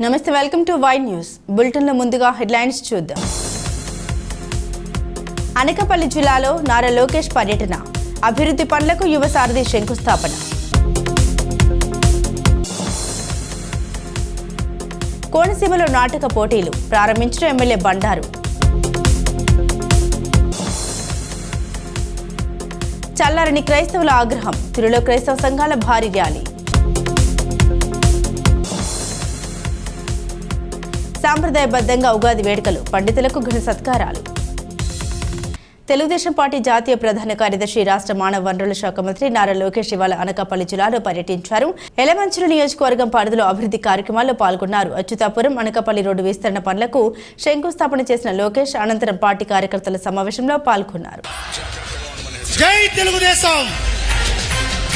నమస్తే, welcome to Y news bulletin లో ముందుగా హెడ్లైన్స్ చూద్దాం. అనకాపల్లి జిల్లాలో నారా లోకేష్ పర్యటన, అభివృద్ధి పనులకు యువ సారథి శంకుస్థాపన. కోనసీమలో నాటక పోటీలు ప్రారంభించిన ఎమ్మెల్యే బండారు. చల్లారని క్రైస్తవుల ఆగ్రహం, తిరులో క్రైస్తవ సంఘాల భారీ ర్యాలీ. సాంప్రదాయబద్ధంగా ఉగాది వేడుకలు, పండితులకు ఘన సత్కారాలు. తెలుగుదేశం పార్టీ జాతీయ ప్రధాన కార్యదర్శి, రాష్ట్ర మానవ వనరుల శాఖ మంత్రి నారా లోకేష్ ఇవాళ అనకాపల్లి జిల్లాలో పర్యటించారు. ఎలమంచిలి నియోజకవర్గం పరిధిలో అభివృద్ధి కార్యక్రమాల్లో పాల్గొన్నారు. అచ్యుతాపురం అనకాపల్లి రోడ్డు విస్తరణ పనులకు శంకుస్థాపన చేసిన లోకేష్ అనంతరం పార్టీ కార్యకర్తల సమావేశంలో పాల్గొన్నారు. జై తెలుగుదేశం,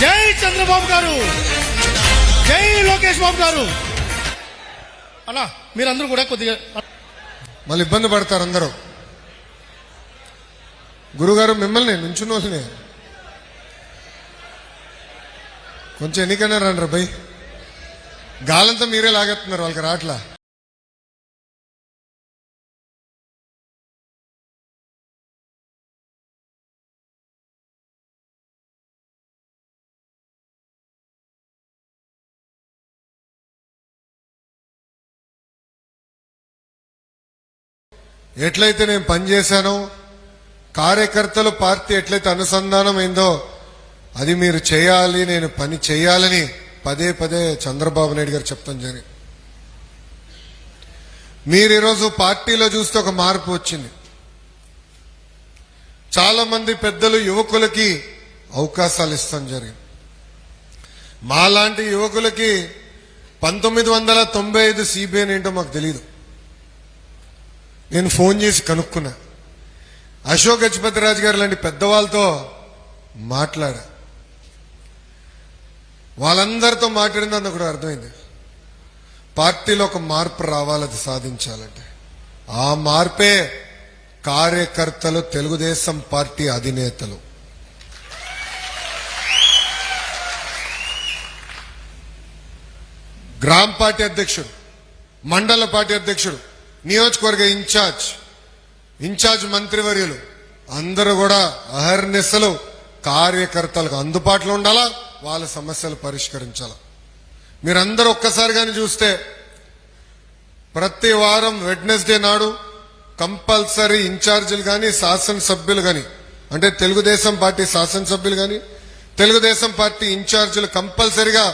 జై చంద్రబాబు గారు, జై లోకేష్ బాబు గారు. అన్నా మీరందరూ కూడా కొద్దిగా మళ్ళీ ఇబ్బంది పడతారు అందరూ. గురుగారు మిమ్మల్ని నుంచున్న వాళ్ళని కొంచెం ఎన్నికైనా రండి భయ్. గాలంతా మీరే లాగేస్తున్నారు, వాళ్ళకి రాట్లా. ఎట్లయితే నేను పనిచేశానో, కార్యకర్తలు పార్టీ ఎట్లయితే అనుసంధానం అయిందో అది మీరు చేయాలి, నేను పని చేయాలని పదే పదే చంద్రబాబు నాయుడు గారు చెప్తాం జరిగింది. మీరు ఈరోజు పార్టీలో చూస్తే ఒక మార్పు వచ్చింది. చాలా మంది పెద్దలు యువకులకి అవకాశాలు ఇస్తాం జరిగింది. మాలాంటి యువకులకి 1995 సిబిఐ ఏంటో మాకు తెలియదు. నేను ఫోన్ చేసి కనుక్కున్నా. అశోక్ గజపతిరాజు గారు లాంటి పెద్దవాళ్ళతో మాట్లాడా. వాళ్ళందరితో మాట్లాడింది అందుకు కూడా అర్థమైంది. పార్టీలో ఒక మార్పు రావాలి, అది సాధించాలంటే ఆ మార్పే కార్యకర్తలు, తెలుగుదేశం పార్టీ అధినేతలు. గ్రామ పార్టీ అధ్యక్షుడు, మండల పార్టీ అధ్యక్షుడు, నియోజకవర్గ ఇన్ఛార్జ్ మంత్రివర్యులు అందరూ కూడా అహర్నిశలు కార్యకర్తలకు అందుబాటులో ఉండాలా, వాళ్ళ సమస్యలు పరిష్కరించాలా. మీరందరూ ఒక్కసారి కానీ చూస్తే ప్రతి వారం వెడ్నెస్డే నాడు కంపల్సరీ ఇన్ఛార్జీలు కానీ శాసనసభ్యులు కానీ, అంటే తెలుగుదేశం పార్టీ శాసనసభ్యులు కానీ తెలుగుదేశం పార్టీ ఇన్ఛార్జీలు కంపల్సరీగా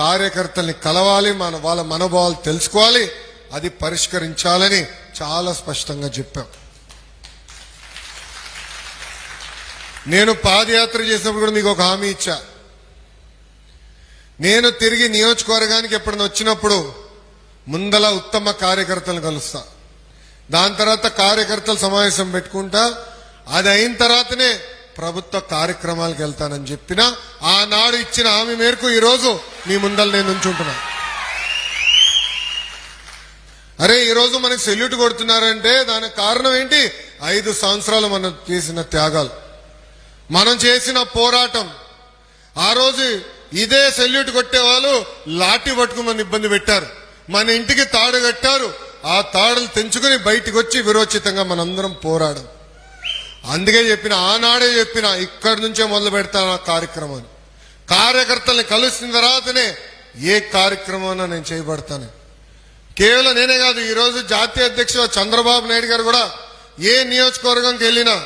కార్యకర్తల్ని కలవాలి, వాళ్ళ మనోభావాలు తెలుసుకోవాలి, అది పరిష్కరించాలని చాలా స్పష్టంగా చెప్పాం. నేను పాదయాత్ర చేసినప్పుడు కూడా మీకు ఒక హామీ ఇచ్చా. నేను తిరిగి నియోజకవర్గానికి ఎప్పుడైనా వచ్చినప్పుడు ముందల ఉత్తమ కార్యకర్తలను కలుస్తా, దాని తర్వాత కార్యకర్తల సమావేశం పెట్టుకుంటా, అది అయిన తర్వాతనే ప్రభుత్వ కార్యక్రమాలకు వెళ్తానని చెప్పినా ఆనాడు ఇచ్చిన హామీ మేరకు ఈరోజు మీ ముందల నేను ఉంచుంటున్నా. అరే ఈరోజు మనకి సెల్యూట్ కొడుతున్నారంటే దానికి కారణం ఏంటి? 5 సంవత్సరాలు మనం చేసిన త్యాగాలు, మనం చేసిన పోరాటం. ఆ రోజు ఇదే సెల్యూట్ కొట్టే వాళ్ళు లాఠీ పట్టుకుని మన ఇబ్బంది పెట్టారు, మన ఇంటికి తాడు కట్టారు. ఆ తాడులు తెంచుకుని బయటికి వచ్చి విరోచితంగా మనందరం పోరాడం. అందుకే చెప్పిన, ఆనాడే చెప్పిన, ఇక్కడి నుంచే మొదలు పెడతాను ఆ కార్యక్రమాన్ని. కార్యకర్తల్ని కలిసిన తర్వాతనే ఏ కార్యక్రమాన్ని నేను చేయబడతాను. కేవలం నేనే కాదు, ఈరోజు జాతీయ అధ్యక్షుడు చంద్రబాబు నాయుడు గారు కూడా ఏ నియోజకవర్గంకి వెళ్ళినా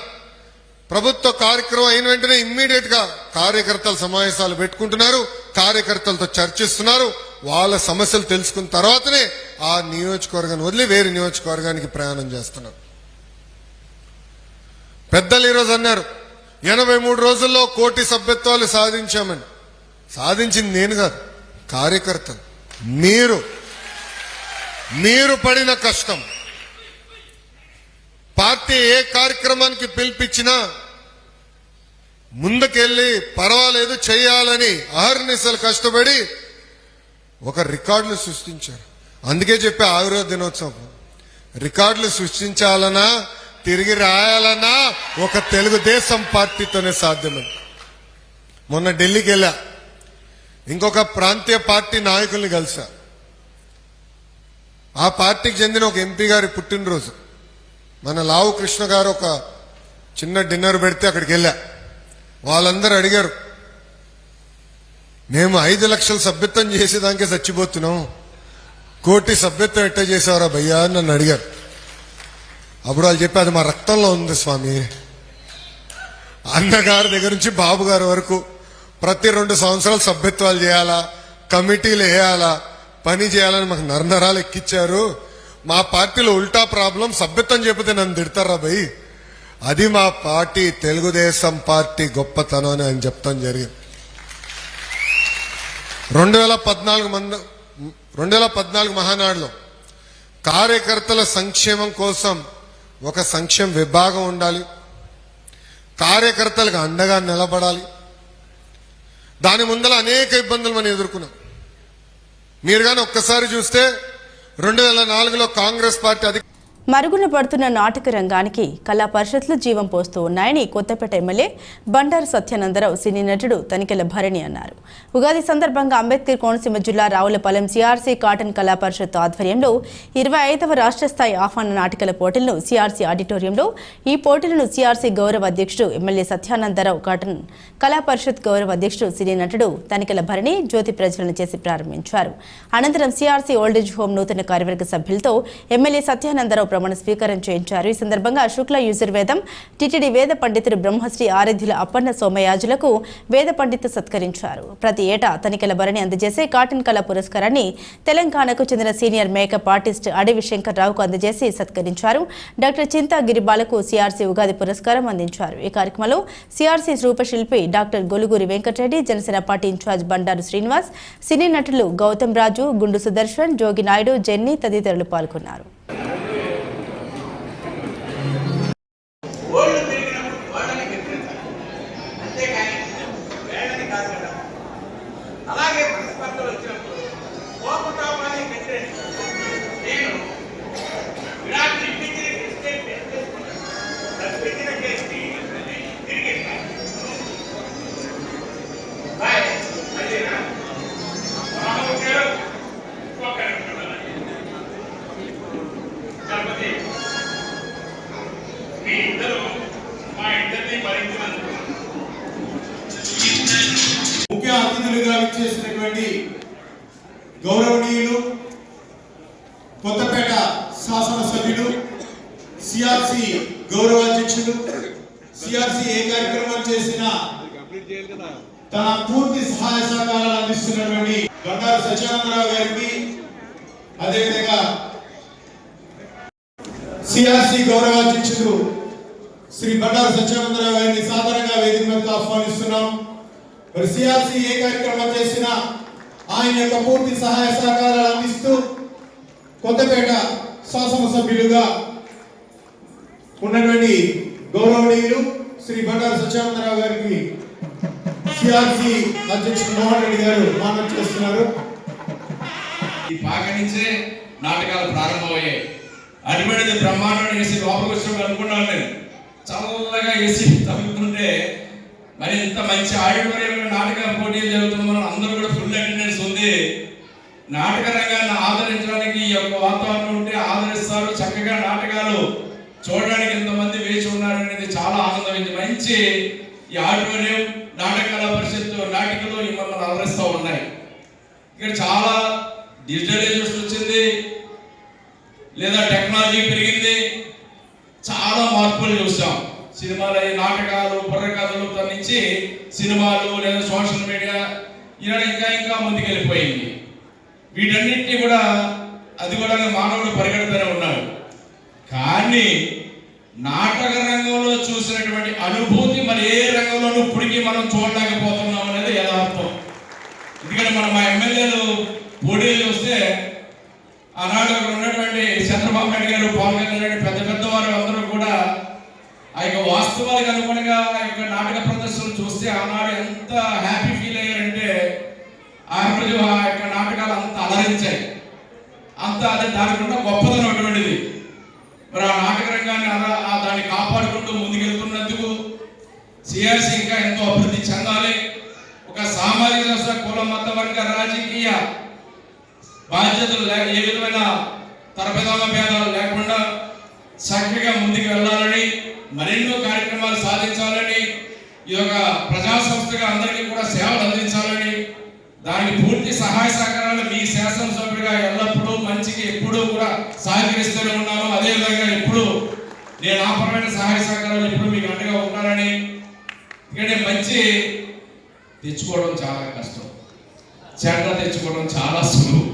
ప్రభుత్వ కార్యక్రమం అయిన వెంటనే ఇమ్మీడియట్ గా కార్యకర్తల సమావేశాలు పెట్టుకుంటున్నారు, కార్యకర్తలతో చర్చిస్తున్నారు, వాళ్ళ సమస్యలు తెలుసుకున్న తర్వాతనే ఆ నియోజకవర్గాన్ని వదిలి వేరే నియోజకవర్గానికి ప్రయాణం చేస్తున్నారు. పెద్దలు ఈరోజు అన్నారు 83 రోజుల్లో 1 కోటి సభ్యత్వాలు సాధించామని. సాధించింది నేను కాదు, కార్యకర్తలు. మీరు పడిన కష్టం. పార్టీ ఏ కార్యక్రమానికి పిలిపించినా ముందుకెళ్ళి పర్వాలేదు చేయాలని అహర్నిశలు కష్టపడి ఒక రికార్డులు సృష్టించారు. అందుకే చెప్పే ఆవిర్భావ దినోత్సవం రికార్డులు సృష్టించాలన్నా తిరిగి రాయాలన్నా ఒక తెలుగుదేశం పార్టీతోనే సాధ్యమని. మొన్న ఢిల్లీకి వెళ్ళా, ఇంకొక ప్రాంతీయ పార్టీ నాయకుల్ని కలిసా. ఆ పార్టీకి చెందిన ఒక ఎంపీ గారి పుట్టినరోజు. మన లావు కృష్ణ గారు ఒక చిన్న డిన్నర్ పెడితే అక్కడికి వెళ్ళా. వాళ్ళందరూ అడిగారు, మేము 5 లక్షల సభ్యత్వం చేసేదానికే చచ్చిపోతున్నాం, 1 కోటి సభ్యత్వం ఎట్ట చేసేవారా భయ్యా అని నన్ను అడిగారు. అప్పుడు వాళ్ళు చెప్పి, అది మా రక్తంలో ఉంది స్వామి. అన్నగారి దగ్గర నుంచి బాబు గారి వరకు ప్రతి 2 సంవత్సరాలు సభ్యత్వాలు చేయాలా, కమిటీలు వేయాలా, పని చేయాలని మాకు నరనరాలు ఎక్కిచ్చారు. మా పార్టీలో ఉల్టా ప్రాబ్లం, సభ్యత్వం చెప్పితే నన్ను తిడతారా భయ్, అది మా పార్టీ తెలుగుదేశం పార్టీ గొప్పతనం అని ఆయన చెప్తాం జరిగింది. 2014 మహానాడులో కార్యకర్తల సంక్షేమం కోసం ఒక సంక్షేమ విభాగం ఉండాలి, కార్యకర్తలకు అండగా నిలబడాలి. దాని ముందర అనేక ఇబ్బందులు మనం ఎదుర్కొన్నాం. మీరు కానీ ఒక్కసారి చూస్తే 2004లో కాంగ్రెస్ పార్టీ మరుగున పడుతున్న నాటక రంగానికి కళా పరిషత్లు జీవం పోస్తూ ఉన్నాయని కొత్తపేట ఎమ్మెల్యే బండారు సత్యానందరావు సినీ నటుడు తనికెళ్ల భరణి అన్నారు. ఉగాది సందర్భంగా అంబేద్కర్ కోనసీమ జిల్లా రావులపాలెం సిఆర్సీ కాటన్ కళా పరిషత్ ఆధ్వర్యంలో 25వ రాష్ట్ర స్థాయి ఆహ్వాన నాటికల పోటీలను సిఆర్సీ ఆడిటోరియంలో, ఈ పోటీలను సిఆర్సీ గౌరవ అధ్యక్షుడు ఎమ్మెల్యే సత్యానందరావు, కాటన్ కళా పరిషత్ గౌరవ అధ్యక్షుడు సినీ నటుడు తనికెళ్ల భరణి జ్యోతి ప్రజ్వలన చేసి ప్రారంభించారు. అనంతరం సిఆర్సీ ఓల్డేజ్ హోం నూతన కార్యవర్గ సభ్యులతో ఎమ్మెల్యే సత్యానందరావు ప్రమాణ స్వీకారం చేయించారు. ఈ సందర్భంగా శుక్ల యజుర్వేదం టిటిడి వేద పండితుడు బ్రహ్మశ్రీ ఆరాధ్యుల అప్పన్న సోమయాజులకు వేద పండితు సత్కరించారు. ప్రతి ఏటా తనికెళ్ల భరణి అందజేసే కాటన్ కళా పురస్కారాన్ని తెలంగాణకు చెందిన సీనియర్ మేకప్ ఆర్టిస్ట్ అడవి శంకర్రావుకు అందజేసి సత్కరించారు. డాక్టర్ చింతా గిరిబాలకు సిఆర్సీ ఉగాది పురస్కారం అందించారు. ఈ కార్యక్రమంలో సిఆర్సీ రూపశిల్పి doctor Goluguri Venkatareddy, Janasena party incharge Bandaru Srinivas, cine నటులు గౌతమ్ రాజు, గుండు సుదర్శన్, జోగి నాయుడు, జెన్నీ తదితరులు పాల్గొన్నారు. అలాగే ప్రతిస్పర్ధలు వచ్చినప్పుడు కోపతాపాన్ని పెట్టండి. నేను విరాట్ పెట్టిన కేసు తిరిగి కాకపోతే మీ ఇద్దరు మా ఇద్దరిని భరించినందుకు ముఖ్య అతిథులుగా విచ్చేసినటువంటి గౌరవనీయులు కొత్తపేట శాసనసభ్యులు, సిఆర్సి గౌరవ అధ్యక్షులు, సిఆర్సి ఏ కార్యక్రమం చేసినా తన పూర్తి సహాయ సహకారాలు అందిస్తున్నటువంటి బండారు సత్యానందరావు గారికి, అదేవిధంగా సిఆర్సి గౌరవ అధ్యక్షులు శ్రీ బండారు సత్యానందరావు గారిని సాధారణంగా వేదిక మీదకి ఆహ్వానిస్తున్నాం. మరి సిఆర్సి ఏ కార్యక్రమం చేసినా ఆయన యొక్క పూర్తి సహాయ సహకారాలు అందిస్తూ కొత్తపేట శాసనసభ్యులుగా ఉన్నటువంటి గౌరవనీయులు శ్రీ బండారు సత్యానందరావు గారికి సిఆర్సి అధ్యక్షుడు మోహన్ రెడ్డి గారు మానం చేస్తున్నారు. ఈ పాక నుంచే నాటకాలు ప్రారంభమయ్యాయి. అటువంటిది బ్రహ్మాండం వేసి లోపలికి వచ్చినప్పుడు అనుకున్నాను నేను, చల్లగా వేసి తగ్గుతుంటే మరి ఇంత మంచి ఆడిటోరియంలో నాటక పోటీలు జరుగుతున్న అందరూ కూడా ఫుల్ అటెండెన్స్ ఉంది. నాటక రంగాన్ని ఆదరించడానికి ఈ యొక్క వాతావరణం ఉంటే ఆదరిస్తారు. చక్కగా నాటకాలు చూడడానికి ఎంతమంది వేచి ఉన్నారనేది చాలా ఆనందమైంది. మంచి ఈ ఆడిటోరియం, నాటకాల పరిషత్తు నాటికలు మిమ్మల్ని అలరిస్తూ ఉన్నాయి. ఇక్కడ చాలా డిజిటలైజేషన్ వచ్చింది, లేదా టెక్నాలజీ పెరిగింది, చాలా మార్పులు చూసాం. సినిమాలు, నాటకాలు, బుర్రకథలు నుంచి సినిమాలు లేదా సోషల్ మీడియా ఇలా ఇంకా ముందుకెళ్ళిపోయింది. వీటన్నిటినీ కూడా అది కూడా మానవుడు పరిగెడుతూనే ఉన్నాడు. కానీ నాటక రంగంలో చూసినటువంటి అనుభూతి మరి ఏ రంగంలోనూ ఇప్పటికీ మనం చూడలేకపోతున్నాం అనేది యథార్థం. ఎందుకంటే మనం మా ఎమ్మెల్యేలు పోటీలు చూస్తే ఆనాడు అక్కడ ఉన్నటువంటి చంద్రబాబు నాయుడు గారు, పవన్ కళ్యాణ్ పెద్దవారు అందరూ కూడా ఆ యొక్క వాస్తవాలకు అనుగుణంగా ఆ యొక్క నాటక ప్రదర్శనలు చూస్తే ఆనాడు ఎంత హ్యాపీ ఫీల్ అయ్యారంటే ఆ రోజు ఆ యొక్క నాటకాలు అంత అలరించాయి. అంత అది దానికున్న గొప్పతనం అటువంటిది. మరి ఆ నాటక రంగాన్ని దాన్ని కాపాడుకుంటూ ముందుకెళ్తున్నందుకు సిఆర్సి ఇంకా ఎంతో అభివృద్ధి చెందాలి. ఒక సామాజిక సంస్థ, కుల, మత, వర్గ, రాజకీయ బాధ్యతలు ఏ విధమైన తరబేదాల భేదాలు లేకుండా చక్కగా ముందుకు వెళ్ళాలని, మరెన్నో కార్యక్రమాలు సాధించాలని, ఈ యొక్క ప్రజా సంస్థగా అందరికీ కూడా సేవలు అందించాలని, దానికి పూర్తి సహాయ సహకారాలు మీ శాసనసభ్యుడిగా ఎల్లప్పుడూ మంచికి ఎప్పుడూ కూడా సహకరిస్తూనే ఉన్నాను. అదేవిధంగా ఇప్పుడు నేను ఆపరమైన సహాయ సహకారాలు ఎప్పుడు మీకు అండగా ఉంటానని. ఎందుకంటే మంచి తెచ్చుకోవడం చాలా కష్టం, చెడ్డ తెచ్చుకోవడం చాలా సులువు.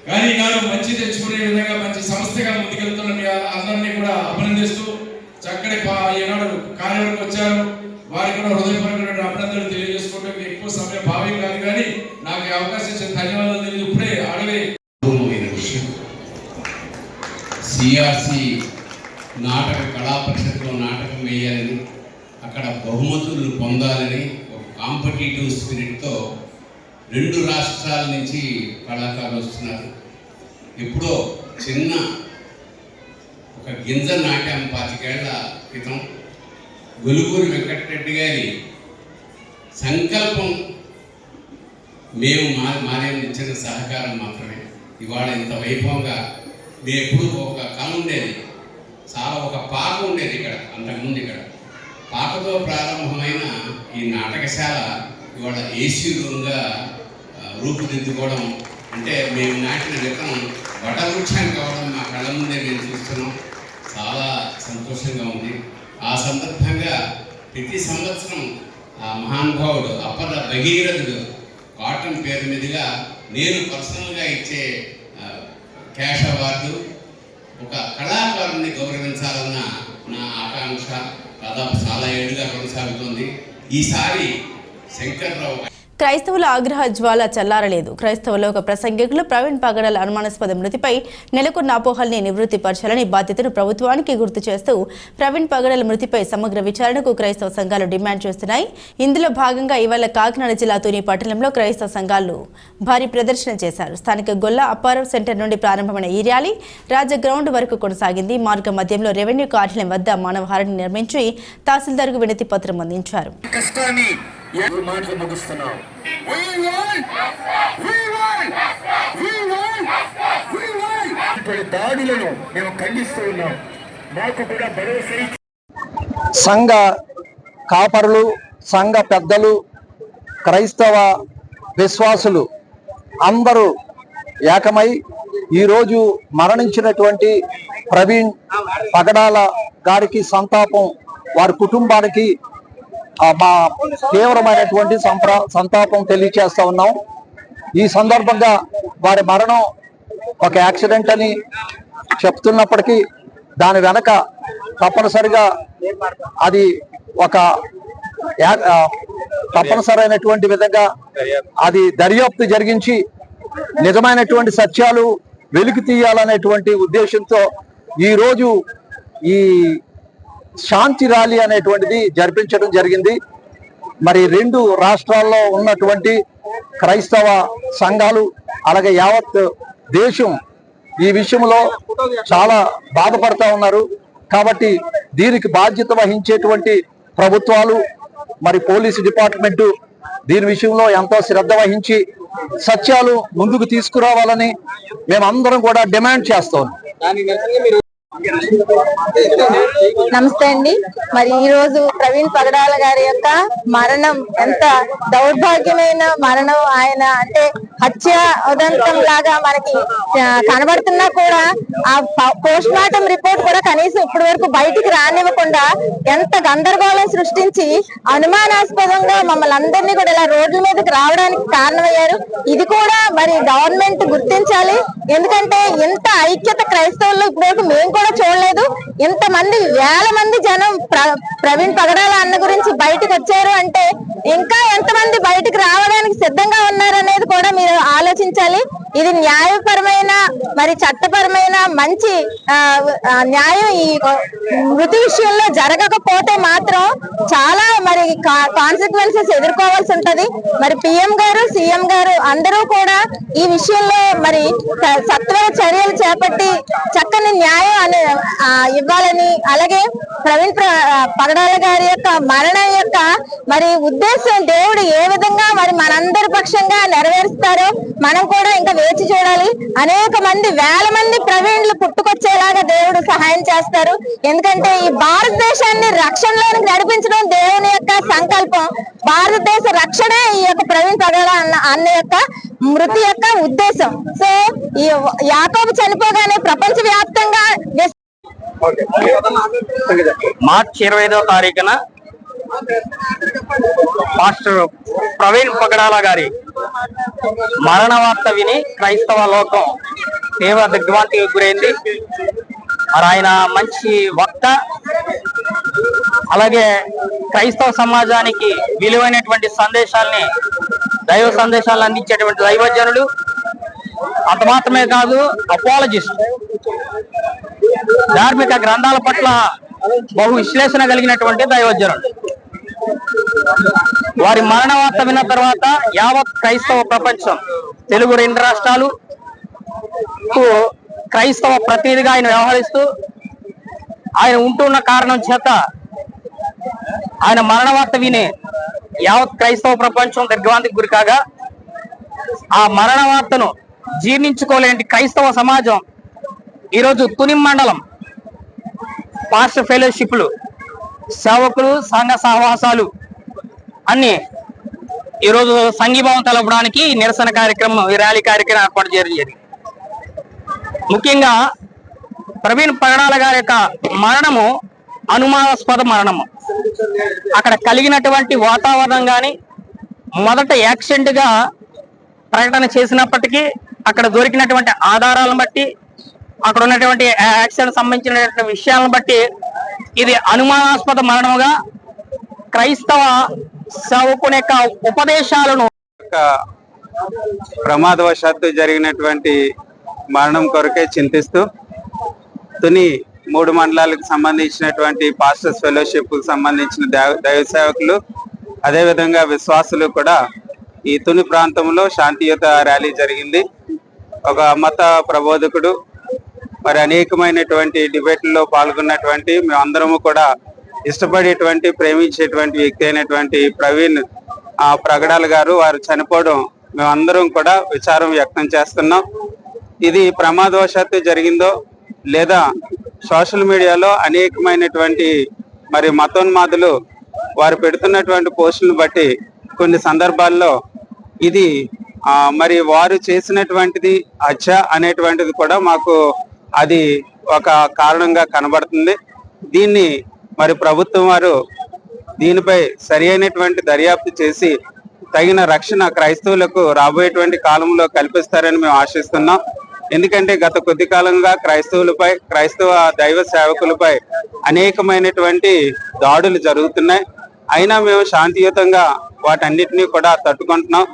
కానీ ఈనాడు మంచి తెచ్చుకునే విధంగా మంచి సంస్థగా ముందుకెళ్తున్న మీ అందరినీ కూడా అభినందిస్తూ చక్కటి ఈనాడు కార్యక్రమం వచ్చారు. వారికి కూడా హృదయపూర్వకమైన అభినందనలు తెలియజేసుకుంటూ ఎక్కువ సమయం భావ్యం కాదు, కానీ నాకు ఈ అవకాశం ఇచ్చిన ధన్యవాదాలు తెలియదు. ఇప్పుడే అడవి విషయం సిఆర్సి నాటక కళా పరిషత్లో నాటకం వేయాలని, అక్కడ బహుమతులు పొందాలని ఒక కాంపిటేటివ్ స్పిరిట్తో 2 రాష్ట్రాల నుంచి కళాకారులు వస్తున్నారు. ఎప్పుడో చిన్న ఒక గింజ నాట్యం 25 ఏళ్ల క్రితం గొలుగూరి వెంకటరెడ్డి గారి సంకల్పం మేము మారేం ఇచ్చిన సహకారం మాత్రమే ఇవాళ ఇంత వైభవంగా. మేము ఎప్పుడు ఒక కళ ఉండేది, చాలా ఒక పాక ఉండేది ఇక్కడ, అంతకుముందు ఇక్కడ పాకతో ప్రారంభమైన ఈ నాటకశాల ఇవాళ ఏసీ రూమ్గా రూపుదిద్దుకోవడం అంటే మేము నాటిన విత్తనం వటవృక్షానికి కావడం మా కళ్ళ ముందే మేము చూస్తున్నాం. చాలా సంతోషంగా ఉంది. ఆ సందర్భంగా ప్రతి సంవత్సరం ఆ మహానుభావుడు అప్పల భగీరథుడు కాటన్ పేరు మీదుగా నేను పర్సనల్గా ఇచ్చే క్యాష్ అవార్డు ఒక కళాకారుని గౌరవించాలన్న నా ఆకాంక్ష దాదాపు చాలా ఏళ్ళుగా కొనసాగుతుంది. ఈసారి శంకర్రావు క్రైస్తవుల ఆగ్రహ జ్వాల చల్లారలేదు. క్రైస్తవుల ఒక ప్రసంగికులు ప్రవీణ్ పగడాల అనుమానాస్పద మృతిపై నెలకొన్న అపోహల్ని నివృత్తి పరచాలని బాధ్యతను ప్రభుత్వానికి గుర్తు చేస్తూ ప్రవీణ్ పగడాల మృతిపై సమగ్ర విచారణకు క్రైస్తవ సంఘాలు డిమాండ్ చేస్తున్నాయి. ఇందులో భాగంగా ఇవాళ కాకినాడ జిల్లా తుని పట్టణంలో క్రైస్తవ సంఘాలు భారీ ప్రదర్శన చేశారు. స్థానిక గొల్ల అప్పారావు సెంటర్ నుండి ప్రారంభమైన ఈ ర్యాలీ రాజ గ్రౌండ్ వరకు కొనసాగింది. మార్గ మధ్యంలో రెవెన్యూ కార్యాలయం వద్ద మానవహారాన్ని నిర్మించి తహసీల్దార్కు వినతి పత్రం అందించారు. దాడులను మేము ఖండిస్తూ ఉన్నాం. మాకు కూడా భరోసా సంఘ కాపరులు, సంఘ పెద్దలు, క్రైస్తవ విశ్వాసులు అందరూ ఏకమై ఈరోజు మరణించినటువంటి ప్రవీణ్ పగడాల గారికి సంతాపం, వారి కుటుంబానికి మా తీవ్రమైనటువంటి సంతాపం తెలియచేస్తా ఉన్నాం. ఈ సందర్భంగా వారి మరణం ఒక యాక్సిడెంట్ అని చెప్తున్నప్పటికీ దాని వెనక తప్పనిసరిగా అది ఒక తప్పనిసరైనటువంటి విధంగా అది దర్యాప్తు జరిగించి నిజమైనటువంటి సత్యాలు వెలికి తీయాలనేటువంటి ఉద్దేశంతో ఈరోజు ఈ శాంతి ర్యాలీ అనేటువంటిది జరిపించడం జరిగింది. మరి 2 రాష్ట్రాల్లో ఉన్నటువంటి క్రైస్తవ సంఘాలు అలాగే యావత్ దేశం ఈ విషయంలో చాలా బాధపడతా ఉన్నారు. కాబట్టి దీనికి బాధ్యత వహించేటువంటి ప్రభుత్వాలు మరి పోలీసు డిపార్ట్మెంటు దీని విషయంలో ఎంతో శ్రద్ధ వహించి సత్యాలు ముందుకు తీసుకురావాలని మేమందరం కూడా డిమాండ్ చేస్తాం. నమస్తే అండి. మరి ఈ రోజు ప్రవీణ్ పగడాల గారి యొక్క మరణం ఎంత దౌర్భాగ్యమైన మరణం. ఆయన అంటే హత్య ఉదంతం లాగా మనకి కనబడుతున్నా కూడా ఆ పోస్ట్ మార్టం రిపోర్ట్ కూడా కనీసం ఇప్పటి వరకు బయటికి రానివ్వకుండా ఎంత గందరగోళం సృష్టించి అనుమానాస్పదంగా మమ్మల్ని అందరినీ కూడా ఇలా రోడ్ల మీదకి రావడానికి కారణమయ్యారు. ఇది కూడా మరి గవర్నమెంట్ గుర్తించాలి. ఎందుకంటే ఇంత ఐక్యత క్రైస్తవుల్లో ఇప్పటివరకు మేము కూడా చూడలేదు. ఇంతమంది వేల మంది జనం ప్రవీణ్ పగడాల అన్న గురించి బయటకు వచ్చారు అంటే ఇంకా ఎంతమంది బయటకు రావడానికి సిద్ధంగా ఉన్నారనేది కూడా మీరు ఆలోచించాలి. ఇది న్యాయపరమైన మరి చట్టపరమైన మంచి న్యాయం ఈ మృతి విషయంలో జరగకపోతే మాత్రం చాలా మరి కాన్సిక్వెన్సెస్ ఎదుర్కోవాల్సి ఉంటది. మరి పిఎం గారు, సీఎం గారు అందరూ కూడా ఈ విషయంలో మరి సత్వర చర్యలు చేపట్టి చక్కని న్యాయం ఇవ్వాలని, అలాగే ప్రవీణ్ పగడాల గారి యొక్క మరణం యొక్క మరి ఉద్దేశం దేవుడు ఏ విధంగా మరి మనందరి పక్షంగా నెరవేరుస్తారో మనం కూడా ఇంకా వేచి చూడాలి. అనేక మంది, వేల మంది ప్రవీణులు పుట్టుకొచ్చేలాగా దేవుడు సహాయం చేస్తారు. ఎందుకంటే ఈ భారతదేశాన్ని రక్షణలోనికి నడిపించడం దేవుని యొక్క సంకల్పం. భారతదేశ రక్షణే ఈ యొక్క ప్రవీణ్ పగడాల అన్న యొక్క మృతి యొక్క ఉద్దేశం. సో ఈ యాకోబు చనిపోగానే ప్రపంచ వ్యాప్తంగా మార్చి 25వ తారీఖున మాస్టర్ ప్రవీణ్ పగడాల గారి మరణ వార్త విని క్రైస్తవ లోకం తీవ్ర దిగ్భ్రాంతికి గురైంది. మరి ఆయన మంచి వక్త, అలాగే క్రైస్తవ సమాజానికి విలువైనటువంటి సందేశాల్ని, దైవ సందేశాలను అందించేటువంటి దైవజనుడు. అంత మాత్రమే కాదు, అపాలజిస్ట్, ధార్మిక గ్రంథాల పట్ల బహు విశ్లేషణ కలిగినటువంటి దైవజనుడు. వారి మరణ వార్త విన్న తర్వాత యావత్ క్రైస్తవ ప్రపంచం, తెలుగు 2 రాష్ట్రాలు క్రైస్తవ ప్రతినిధిగా ఆయన వ్యవహరిస్తూ, ఆయన ఉంటున్న కారణం చేత ఆయన మరణ వార్త విని యావత్ క్రైస్తవ ప్రపంచం దిగ్భ్రాంతికి గురి కాగా, ఆ మరణ వార్తను జీర్ణించుకోలేని క్రైస్తవ సమాజం ఈరోజు తుని మండలం పాస్టర్ ఫెలోషిప్లు, సేవకులు, సంఘ సహవాసాలు అన్ని ఈరోజు సంఘీభావం తెలపడానికి నిరసన కార్యక్రమం, ఈ ర్యాలీ కార్యక్రమం ఏర్పాటు చేయడం జరిగింది. ముఖ్యంగా ప్రవీణ్ పగడాల గారి యొక్క మరణము అనుమానాస్పద మరణము. అక్కడ కలిగినటువంటి వాతావరణం కానీ, మొదట యాక్సిడెంట్ గా ప్రకటన చేసినప్పటికీ అక్కడ దొరికినటువంటి ఆధారాలను బట్టి, అక్కడ ఉన్నటువంటి యాక్సిడెంట్ సంబంధించిన విషయాలను బట్టి ఇది అనుమానాస్పద మరణముగా క్రైస్తవ సేవకుని యొక్క ఉపదేశాలను ప్రమాదవశాత్తు జరిగినటువంటి మరణం కొరకే చింతిస్తూ తుని 3 మండలాలకు సంబంధించినటువంటి పాస్టర్స్ ఫెలోషిప్ కు సంబంధించిన దైవ సేవకులు, అదేవిధంగా విశ్వాసులు కూడా ఈ తుని ప్రాంతంలో శాంతియుత ర్యాలీ జరిగింది. ఒక మత ప్రబోధకుడు, మరి అనేకమైనటువంటి డిబేట్లలో పాల్గొన్నటువంటి, మేమందరము కూడా ఇష్టపడేటువంటి, ప్రేమించేటువంటి వ్యక్తి అయినటువంటి ప్రవీణ్ పగడాల గారు వారు చనిపోవడం మేమందరం కూడా విచారం వ్యక్తం చేస్తున్నాం. ఇది ప్రమాదవశాత్తు జరిగిందో లేదా సోషల్ మీడియాలో అనేకమైనటువంటి మరి మతోన్మాదులు వారు పెడుతున్నటువంటి పోస్టులను బట్టి కొన్ని సందర్భాల్లో ఇది మరి వారు చేసినటువంటిది హత్య అనేటువంటిది కూడా మాకు అది ఒక కారణంగా కనబడుతుంది. దీన్ని మరి ప్రభుత్వం వారు దీనిపై సరి అయినటువంటి దర్యాప్తు చేసి తగిన రక్షణ క్రైస్తవులకు రాబోయేటువంటి కాలంలో కల్పిస్తారని మేము ఆశిస్తున్నాం. ఎందుకంటే గత కొద్ది కాలంగా క్రైస్తవులపై, క్రైస్తవ దైవ సేవకులపై అనేకమైనటువంటి దాడులు జరుగుతున్నాయి. అయినా మేము శాంతియుతంగా వాటన్నిటినీ కూడా తట్టుకుంటున్నాం.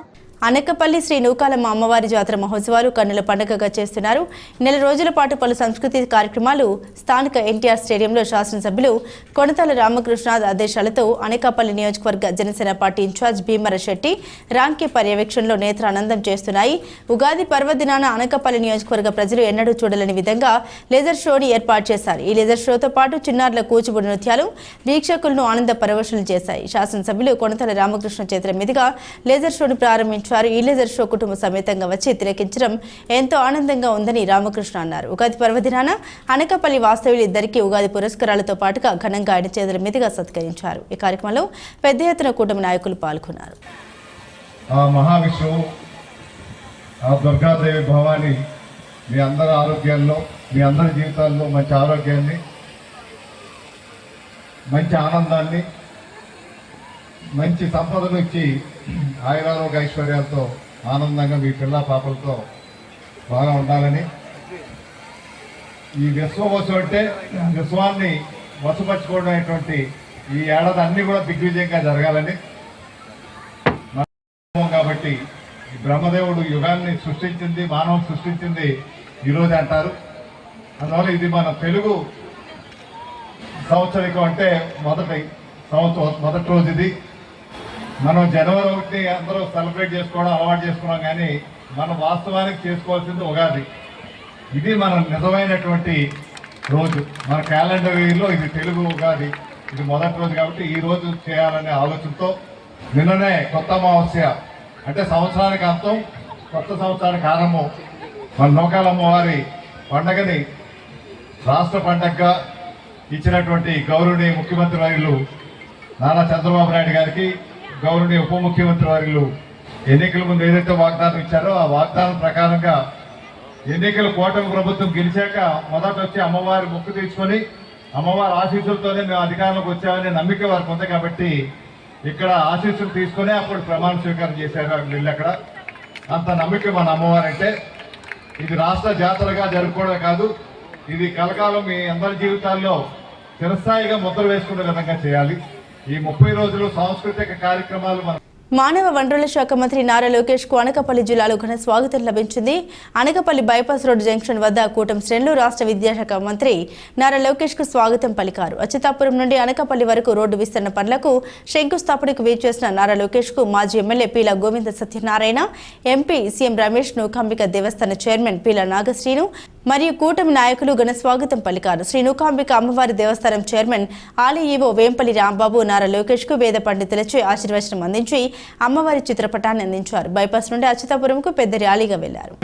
అనకపల్లి శ్రీ నూకాలమ్మ అమ్మవారి జాతర మహోత్సవాలు కన్నుల పండుగగా చేస్తున్నారు. నెల రోజుల పాటు పలు సంస్కృతి కార్యక్రమాలు స్థానిక ఎన్టీఆర్ స్టేడియంలో శాసనసభ్యులు కొనతాల రామకృష్ణాథ్ ఆదేశాలతో అనకాపల్లి నియోజకవర్గ జనసేన పార్టీ ఇన్ఛార్జ్ భీమర శెట్టి రాంకి పర్యవేక్షణలో నేత్రానందం చేస్తున్నాయి. ఉగాది పర్వదినాన అనకాపల్లి నియోజకవర్గ ప్రజలు ఎన్నడూ చూడలేని విధంగా లేజర్ షోని ఏర్పాటు చేశారు. ఈ లేజర్ షోతో పాటు చిన్నారుల కూచిపూడి నృత్యాలు వీక్షకులను ఆనంద పరవశులు చేశాయి. శాసనసభ్యులు కొనతాల రామకృష్ణ చేతుల మీదుగా లేజర్ షోని ప్రారంభించారు. ఈ లేజర్ షో కుటుంబ సమేతంగా వచ్చి తిలకించడం ఎంతో ఆనందంగా ఉందని రామకృష్ణ అన్నారు. ఉగాది పర్వదినాన అనకాపల్లి వాస్తవ్యులు ఇద్దరికి ఉగాది పురస్కారాలతో పాటుగా ఘనంగా ఆయన చేతుల మీదుగా సత్కరించారు. ఈ కార్యక్రమంలో పెద్ద ఎత్తున కూటమి నాయకులు పాల్గొన్నారు. మహావిష్ణువు, దుర్గాదేవి భవాని మీ అందరి ఆరోగ్యాల్లో, మీ అందరి జీవితాల్లో మంచి ఆరోగ్యాన్ని, మంచి ఆనందాన్ని, మంచి సంపదను ఇచ్చి ఆయురారోగ్య ఐశ్వర్యాలతో ఆనందంగా మీ పిల్ల పాపలతో బాగా ఉండాలని, ఈ విశ్వవసు అంటే విశ్వాన్ని వశపరచుకోవడం అనేటువంటి ఈ ఏడాది అన్ని కూడా దిగ్విజయంగా జరగాలని, కాబట్టి ఈ బ్రహ్మదేవుడు యుగాన్ని సృష్టించింది, మానవం సృష్టించింది ఈరోజు అంటారు. అందువల్ల ఇది మన తెలుగు సంవత్సరికం అంటే మొదటి రోజు ఇది. మనం జనవరి 1 అందరూ సెలబ్రేట్ చేసుకోవడం అలవాటు చేసుకున్నాం, కానీ మనం వాస్తవానికి చేసుకోవాల్సింది ఉగాది. ఇది మన నిజమైనటువంటి రోజు. మన క్యాలెండర్ ఇయర్లో ఇది తెలుగు ఉగాది, ఇది మొదటి రోజు. కాబట్టి ఈ రోజు చేయాలనే ఆలోచనతో నిన్ననే కొత్త అమావాస్య అంటే సంవత్సరానికి అంతం కొత్త సంవత్సరానికి ఆరంభం మన నూకాలమ్మవారి పండగని రాష్ట్ర పండగగా ఇచ్చినటువంటి గౌరవనీయ ముఖ్యమంత్రి వర్యులు నారా చంద్రబాబు నాయుడు గారికి, గౌరవనీయ ఉప ముఖ్యమంత్రి వర్యులు ఎన్నికల ముందు ఏదైతే వాగ్దానం ఇచ్చారో ఆ వాగ్దానం ప్రకారంగా ఎన్నికల కూటమి ప్రభుత్వం గెలిచాక మొదట వచ్చి అమ్మవారి మొక్కు తీర్చుకొని అమ్మవారి ఆశీస్సులతోనే మేము అధికారంలోకి వచ్చామనే నమ్మిక వారికి ఉంది కాబట్టి ఇక్కడ ఆశీస్సులు తీసుకొని అప్పుడు ప్రమాణ స్వీకారం చేశారు వీళ్ళు. అక్కడ అంత నమ్మిక మన అమ్మవారు అంటే ఇది రాష్ట్ర జాతరగా జరుపుకోవడం కాదు, ఇది కలకాలం మీ అందరి జీవితాల్లో చిరస్థాయిగా ముద్ర వేసుకునే విధంగా చేయాలి. ఈ 30 రోజులు సాంస్కృతిక కార్యక్రమాలు మన మానవ వనరుల శాఖ మంత్రి నారా లోకేష్ కు అనకాపల్లి జిల్లాలో ఘన స్వాగతం లభించింది. అనకాపల్లి బైపాస్ రోడ్ జంక్షన్ వద్ద కూటమి శ్రేణులు రాష్ట్ర విద్యాశాఖ మంత్రి నారా లోకేష్ కు స్వాగతం పలికారు. అచ్యుతాపురం నుండి అనకాపల్లి వరకు రోడ్డు విస్తరణ పనులకు శంకుస్థాపనకు వేచేసిన నారా లోకేష్ కు మాజీ ఎమ్మెల్యే పీల గోవింద సత్యనారాయణ, ఎంపీ సీఎం రమేష్, నూకాంబిక దేవస్థాన చైర్మన్ పీల నాగశ్రీను మరియు కూటమి నాయకులు ఘన స్వాగతం పలికారు. శ్రీ నూకాంబిక అమ్మవారి దేవస్థానం చైర్మన్ ఆలయ ఈవో వేంపల్లి రాంబాబు నారా లోకేష్ కు వేద పండితులచే ఆశీర్వచనం అందించి అమ్మవారి చిత్రపటాన్ని అందించారు. బైపాస్ నుండి అచ్యుతాపురంకు పెద్ద ర్యాలీగా వెళ్లారు.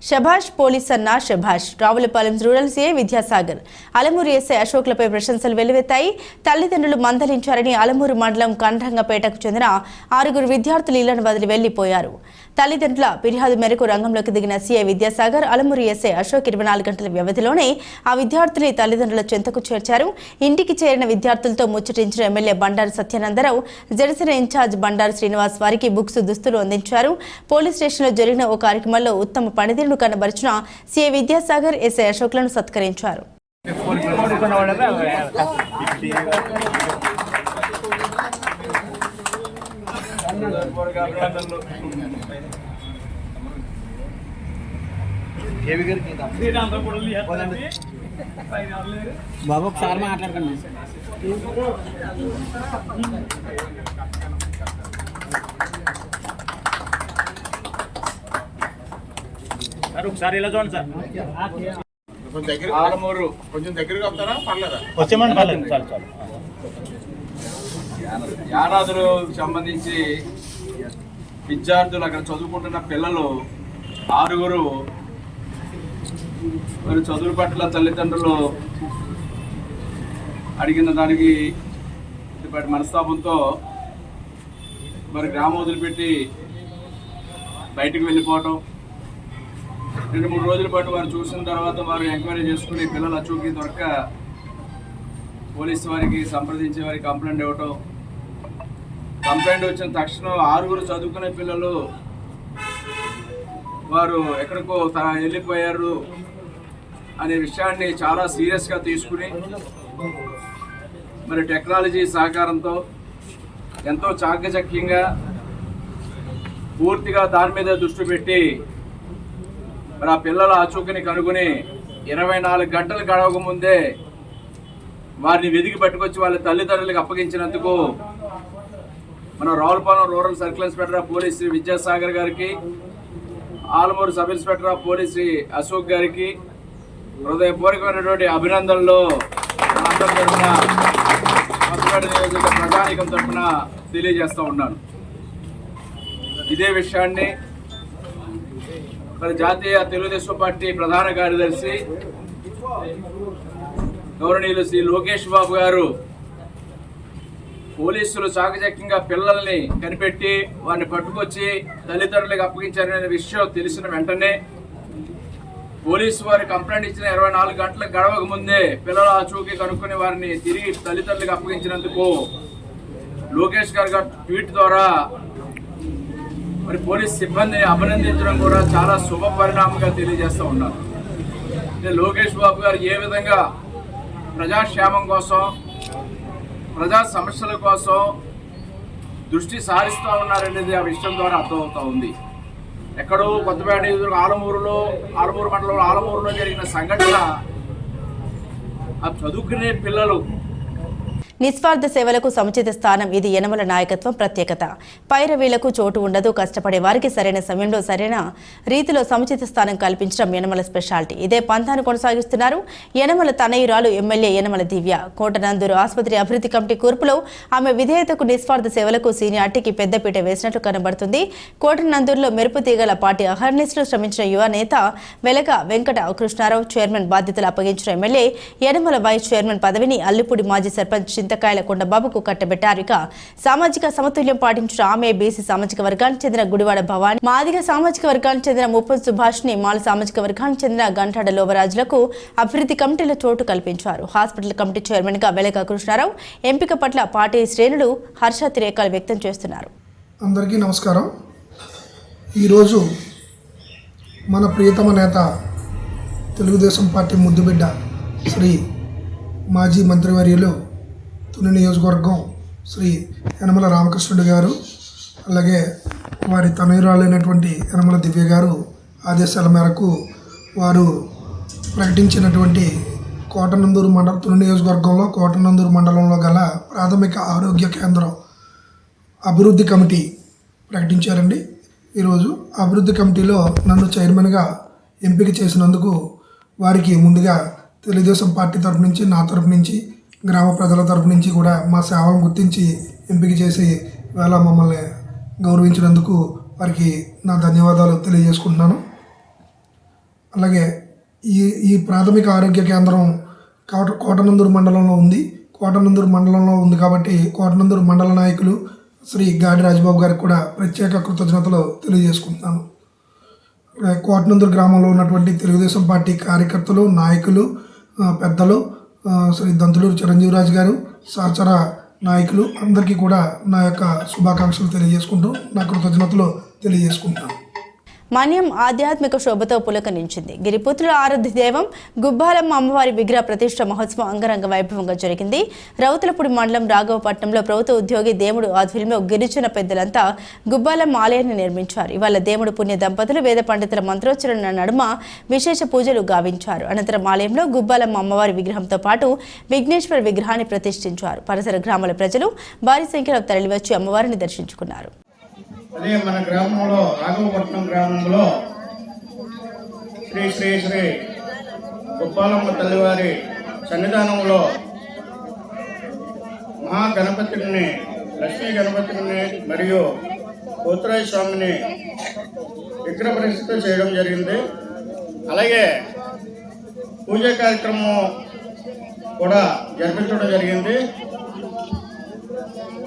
శభాష్ పోలీస్ అన్న శభాష్. Ravulapalem rural CI Vidyasagar, Alamuru SI అశోక్లపై ప్రశంసలు వెల్లువెత్తాయి. తల్లిదండ్రులు మందలించారని అలమూరు మండలం కండ్రంగపేటకు చెందిన 6 విద్యార్థులు ఇళ్లను వదిలి వెళ్లిపోయారు. తల్లిదండ్రుల ఫిర్యాదు మేరకు రంగంలోకి దిగిన సీఐ విద్యాసాగర్, అలమూరు ఎస్ఐ అశోక్ 24 గంటల వ్యవధిలోనే ఆ విద్యార్థుల్ని తల్లిదండ్రుల చెంతకు చేర్చారు. ఇంటికి చేరిన విద్యార్థులతో ముచ్చటించిన ఎమ్మెల్యే బండారు సత్యనందరావు, జనసేన ఇన్ఛార్జ్ బండారు శ్రీనివాస్ వారికి బుక్స్, దుస్తులు అందించారు. పోలీస్ స్టేషన్లో జరిగిన ఓ కార్యక్రమంలో ఉత్తమ పనితీరును కనబరిచిన సీఐ విద్యాసాగర్, ఎస్ఐ అశోక్లను సత్కరించారు. బాబు ఒకసారి మాట్లాడకండి. ఒకసారి ఇలా చూడండి సార్. ఆలమూరు కొంచెం దగ్గరగా వస్తారా? పర్లేదా? వచ్చేమండి, పర్లేదు, చాలు చాలు. యానాదులు సంబంధించి విద్యార్థులు అక్కడ చదువుకుంటున్న పిల్లలు 6 మరి చదువుల పట్ల తల్లిదండ్రులు అడిగిన దానికి మనస్తాపంతో మరి గ్రామం వదిలిపెట్టి బయటకు వెళ్ళిపోవటం, 2-3 రోజుల పాటు వారు చూసిన తర్వాత వారు ఎంక్వైరీ చేసుకుని పిల్లలు అచూకీ దొరక్క పోలీసు వారికి సంప్రదించే వారికి కంప్లైంట్ ఇవ్వటం. కంప్లైంట్ వచ్చిన తక్షణం 6 చదువుకునే పిల్లలు వారు ఎక్కడికో వెళ్ళిపోయారు అనే విషయాన్ని చాలా సీరియస్గా తీసుకుని మరి టెక్నాలజీ సహకారంతో ఎంతో చాకచక్యంగా పూర్తిగా దాని మీద దృష్టి పెట్టి మరి ఆ పిల్లల ఆచూకని కనుగొని 24 గంటలు గడవక ముందే వారిని వెతికి పట్టుకొచ్చి వాళ్ళ తల్లిదండ్రులకు అప్పగించినందుకు మన Ravulapalem rural circle inspector police Vidyasagar గారికి, Alamuru sub inspector of police Shri Ashok గారికి హృదయపూర్వకమైనటువంటి అభినందనలు అందరి తరఫున కొత్తపేట నియోజకవర్గ ప్రజానీకం తరఫున తెలియజేస్తూ ఉన్నాను. ఇదే విషయాన్ని మరి జాతీయ తెలుగుదేశం పార్టీ ప్రధాన కార్యదర్శి గౌరవనీయులు శ్రీ లోకేష్ బాబు గారు పోలీసులు చాకచక్యంగా పిల్లల్ని కనిపెట్టి వారిని పట్టుకొచ్చి తల్లిదండ్రులకు అప్పగించారనే విషయం తెలిసిన వెంటనే పోలీసు వారి కంప్లైంట్ ఇచ్చిన 24 గంటలకు గడవక ముందే పిల్లల ఆచూకీ కనుక్కొని వారిని తిరిగి తల్లిదండ్రులకు అప్పగించినందుకు లోకేష్ గారు ట్వీట్ ద్వారా మరి పోలీస్ సిబ్బందిని అభినందించడం కూడా చాలా శుభ పరిణామంగా తెలియజేస్తూ ఉన్నారు. లోకేష్ బాబు గారు ఏ విధంగా ప్రజాక్షేమం కోసం, ప్రజా సమస్యల కోసం దృష్టి సారిస్తూ ఉన్నారనేది ఆ విషయం ద్వారా అర్థమవుతూ ఉంది. ఎక్కడో కొత్తపేట నియోజకవర్గం ఆలమూరు మండలంలో ఆలమూరులో జరిగిన సంఘటన ఆ చదువుకునే పిల్లలు నిస్వార్థ సేవలకు సముచిత స్థానం. ఇది యనమల నాయకత్వం ప్రత్యేకత. పైరవీలకు చోటు ఉండదు. కష్టపడే వారికి సరైన సమయంలో సరైన రీతిలో సముచిత స్థానం కల్పించడం యనమల స్పెషాలిటీ. ఇదే పంథాను కొనసాగిస్తున్నారు యనమల తనయురాలు ఎమ్మెల్యే యనమల దివ్య. కోటనందూరు ఆసుపత్రి అభివృద్ధి కమిటీ కూర్పులో ఆమె విధేయతకు, నిస్వార్థ సేవలకు, సీనియారిటీకి పెద్దపీట వేసినట్లు కనబడుతుంది. కోటనందూరులో మెరుపు తీగల పార్టీ అహర్నిశలు శ్రమించిన యువ నేత వెలగ వెంకట కృష్ణారావు చైర్మన్ బాధ్యతలు అప్పగించిన ఎమ్మెల్యే యనమల వైస్ చైర్మన్ పదవిని అల్లిపూడి మాజీ సర్పంచ్ చింతకాయల కొండబాబుకు కట్టబెట్టారు. ఇక సామాజిక సమతుల్యం పాటించిన ఆమె బీసీ సామాజిక వర్గానికి చెందిన గుడివాడ భవాని, మాదిగ సామాజిక వర్గానికి చెందిన ముప్ప సుభాష్ని, మాల సామాజిక వర్గానికి చెందిన గంటాడ లోవరాజులకు అభివృద్ధి కమిటీలో చోటు కల్పించారు. హాస్పిటల్ కమిటీ చైర్మన్ గా వెలగ కృష్ణారావు ఎంపిక పట్ల పార్టీ శ్రేణులు హర్షాతిరేకాలు వ్యక్తం చేస్తున్నారు. అందరికీ నమస్కారం. ఈరోజు మన ప్రియతమ నేత తెలుగుదేశం పార్టీ ముద్దుబిడ్డ శ్రీ మాజీ మంత్రివర్యులు తుని నియోజకవర్గం శ్రీ యనమల రామకృష్ణుడు గారు, అలాగే వారి తనయురాలైనటువంటి యనమల దివ్య గారు ఆదేశాల మేరకు వారు ప్రకటించినటువంటి కోటనందూరు మండలం తుని నియోజకవర్గంలో కోటనందూరు మండలంలో గల ప్రాథమిక ఆరోగ్య కేంద్రం అభివృద్ధి కమిటీ ప్రకటించారండి. ఈరోజు అభివృద్ధి కమిటీలో నన్ను చైర్మన్గా ఎంపిక చేసినందుకు వారికి ముందుగా తెలుగుదేశం పార్టీ తరఫు నుంచి, నా తరఫు నుంచి, గ్రామ ప్రజల తరఫు నుంచి కూడా మా సేవలను గుర్తించి ఎంపిక చేసి వేళ మమ్మల్ని గౌరవించినందుకు వారికి నా ధన్యవాదాలు తెలియజేసుకుంటున్నాను. అలాగే ఈ ప్రాథమిక ఆరోగ్య కేంద్రం కోటనందూరు మండలంలో ఉంది. కోటనందూరు మండలంలో ఉంది కాబట్టి కోటనందూరు మండల నాయకులు శ్రీ గాడి రాజబాబు గారికి కూడా ప్రత్యేక కృతజ్ఞతలు తెలియజేసుకుంటున్నాను. కోటనందూరు గ్రామంలో ఉన్నటువంటి తెలుగుదేశం పార్టీ కార్యకర్తలు, నాయకులు, పెద్దలు, శ్రీ దంతులూరు చిరంజీవిరాజు గారు, సహచర నాయకులు అందరికీ కూడా నా యొక్క శుభాకాంక్షలు తెలియజేసుకుంటూ నా కృతజ్ఞతలు తెలియజేసుకుంటాను. మన్యం ఆధ్యాత్మిక శోభతో పులకనించింది. గిరిపుత్రుల ఆరాధ్య దైవం గుబ్బాలమ్మ అమ్మవారి విగ్రహ ప్రతిష్ఠ మహోత్సవం అంగరంగ వైభవంగా జరిగింది. రౌతులపూడి మండలం రాఘవపట్నంలో ప్రభుత్వ ఉద్యోగి దేవుడు ఆధ్వర్యంలో గిరిజన పెద్దలంతా గుబ్బాలమ్మ ఆలయాన్ని నిర్మించారు. ఇవాళ దేవుడు పుణ్య దంపతులు వేద పండితుల మంత్రోచ్చరణ నడుమ విశేష పూజలు గావించారు. అనంతరం ఆలయంలో గుబ్బాలమ్మ అమ్మవారి విగ్రహంతో పాటు విఘ్నేశ్వర విగ్రహాన్ని ప్రతిష్ఠించారు. పరిసర గ్రామాల ప్రజలు భారీ సంఖ్యలో తరలివచ్చి అమ్మవారిని దర్శించుకున్నారు. అదే మన గ్రామంలో రాఘవపట్నం గ్రామంలో శ్రీ శ్రీ శ్రీ గుబ్బాలమ్మ తల్లివారి సన్నిధానంలో మహాగణపతిని, లక్ష్మీ గణపతిని మరియు పోతురాజ స్వామిని విగ్రహ ప్రతిష్ఠ చేయడం జరిగింది. అలాగే పూజా కార్యక్రమం కూడా జరిపించడం జరిగింది.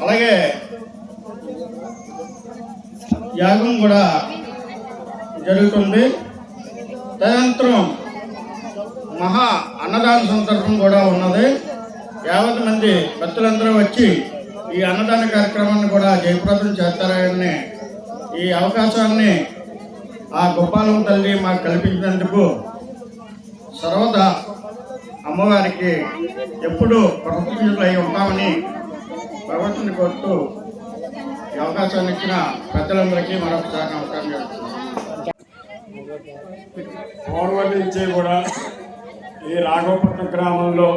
అలాగే యాగం కూడా జరుగుతుంది. తదనంతరం మహా అన్నదాన సందర్భం కూడా ఉన్నది. 50 మంది భక్తులందరూ వచ్చి ఈ అన్నదాన కార్యక్రమాన్ని కూడా జయప్రదం చేస్తారని ఈ అవకాశాన్ని ఆ గోపాలమ్మ తల్లి మాకు కల్పించినందుకు సర్వదా అమ్మవారికి ఎప్పుడూ కృతజ్ఞులై ఉంటామని భగవంతుని కోరుతూ ఈ అవకాశాన్ని ఇచ్చిన పెద్దలందరికీ మరొకసారి నమస్కారం చేస్తున్నాను. పూర్వం నుంచి కూడా ఈ రాఘవపట్నం గ్రామంలో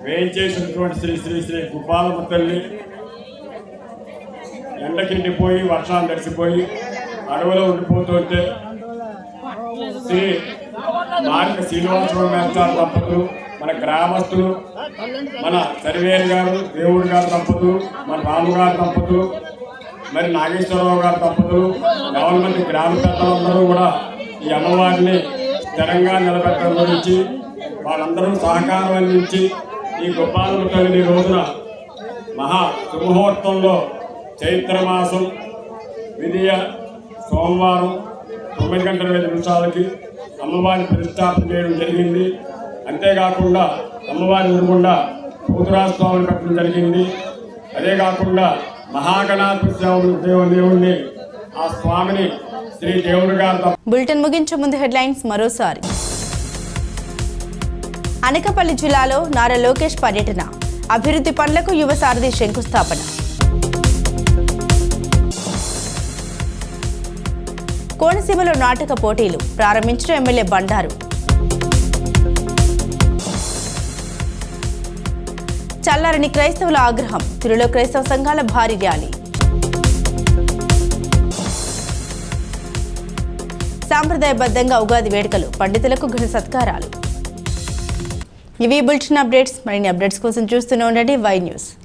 వేయించేసినటువంటి శ్రీ శ్రీ శ్రీ గుబ్బాలమ్మ తల్లి ఎండకిండిపోయి వర్షాలు తడిసిపోయి అడవిలో ఉండిపోతుంటే శ్రీ మార్క శ్రీనివాసరావు మేస్టార్ దంపతులు, మన గ్రామస్తులు, మన సర్వేర్ గారు, దేవుడు గారు దంపతులు, మన రాము గారి దంపతులు, మరి నాగేశ్వరరావు గారి దంపతులు, గవర్నమెంట్ గ్రామ పెద్దలందరూ కూడా ఈ అమ్మవారిని స్థిరంగా నిలబెట్టడం గురించి వాళ్ళందరూ సహకారం అందించి ఈ గొప్పాలమ్మ తల్లిని రోజున మహా శుభముహూర్తంలో చైత్రమాసం విధియ సోమవారం 9:05 అమ్మవారిని ప్రతిష్టాపన చేయడం జరిగింది. అంతేకాకుండా అమ్మవారి ఎదురుగుండా పూతురాస్వామిని పెట్టడం జరిగింది. అదే కాకుండా మహాగణాధిపతి దేవుణ్ణి ఆ స్వామిని శ్రీ దేవుడు గారు. బులెటిన్ ముగించే ముందు హెడ్లైన్స్ మరోసారి. అనకాపల్లి జిల్లాలో నారా లోకేష్ పర్యటన, అభివృద్ధి పనులకు యువ సారథి శంకుస్థాపన. కోనసీమలో నాటక పోటీలు ప్రారంభించిన ఎమ్మెల్యే బండారు. చల్లారని క్రైస్తవుల ఆగ్రహం, తిరులో క్రైస్తవ సంఘాల భారీ ర్యాలీ. సాంప్రదాయబద్ధంగా ఉగాది వేడుకలు, పండితులకు ఘన సత్కారాలు. ఇవి బులెటిన్ అప్డేట్స్. మరిన్ని అప్డేట్స్ కోసం చూస్తూనే ఉండండి వై న్యూస్.